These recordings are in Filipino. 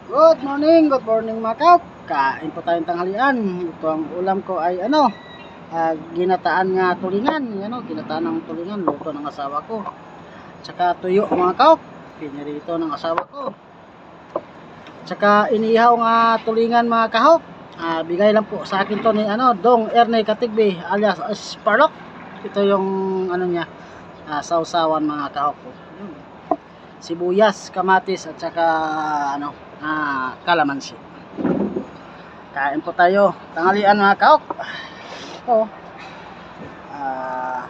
Good morning mga kaok. Kain po tayong tanghalian. Ito ang ulam ko ay ginataan nga tulingan. Ginataan ng tulingan, luto ng asawa ko. Tsaka tuyo mga kaok, pinirito ng asawa ko. Tsaka inihaw nga tulingan mga kaok. Bigay lang po sa akin to ni Dong Erney Katigbi alias Sparlock. Ito yung niya, sausawan mga kaok ko. Sibuyas, kamatis at saka kalamansi. Kain po tayo tanghalian mga kaok. Ito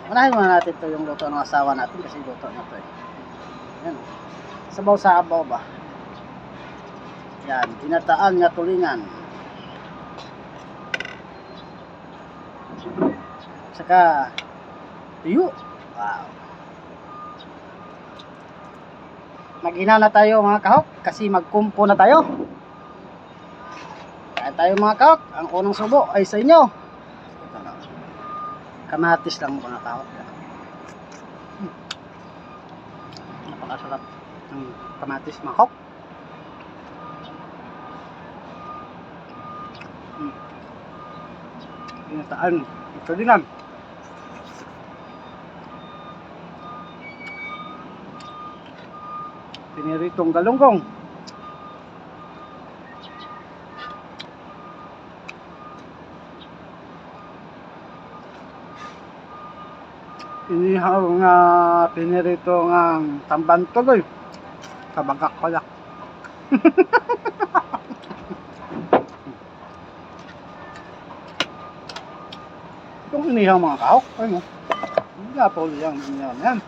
unahin muna natin ito yung luto ng asawa natin kasi luto na ito yan. Sabaw ba yan, ginataan nga tulingan saka tuyo. Wow, mag-ina na tayo mga kahok kasi magkumpo na tayo. Kaya tayo mga kahok, ang unang subo ay sa inyo. Ito na, kamatis lang mga kahok. Napakasarap ng kamatis mga kahok. Ginataan ito din lang. Piniritong galunggong. Inihaw nga piniritong tamban tuloy. Kabagak pala. Itong inihaw mga kahok, ayun o. Hindi po yung inihaw na yan.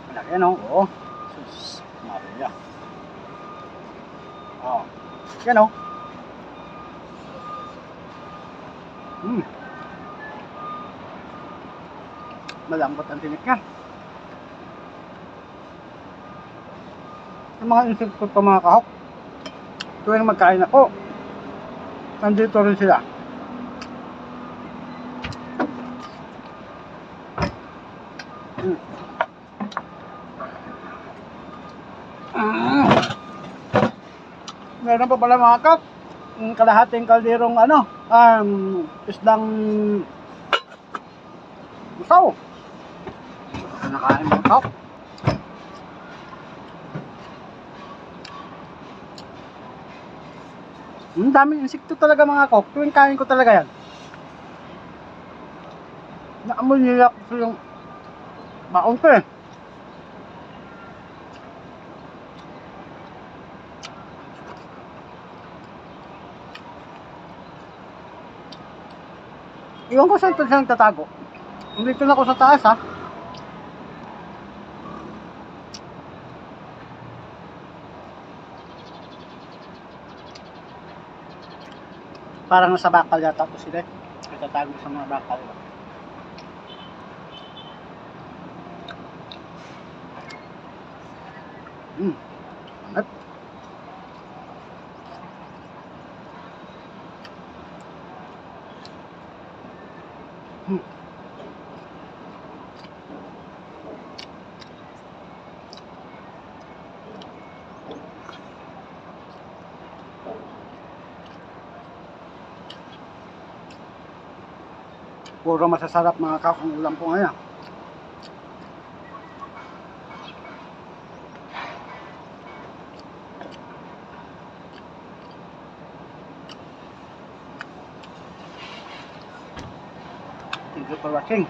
Malaki yan o. Oo. Sus, Maria. Oo. Yan o. Malambot ang tinik niya. Ang mga insekto pa mga kahok, tuwing magkain ako, nandito rin sila. Meron pa pala mga kahok, kalahating kalderong isdang busaw. Nakain mga kahok. Ang daming insekto talaga mga kahok, tuwing kain ko talaga yan. Naamoy nila ko yung baon ko eh. Iwan ko saan ito siyang tatago. Dito na ako sa taas ha. Parang nasa bakal yata ito sila. Tatago sa mga bakal. At puro masasarap mga kahok ang ulam po ngayon. Thank you for watching.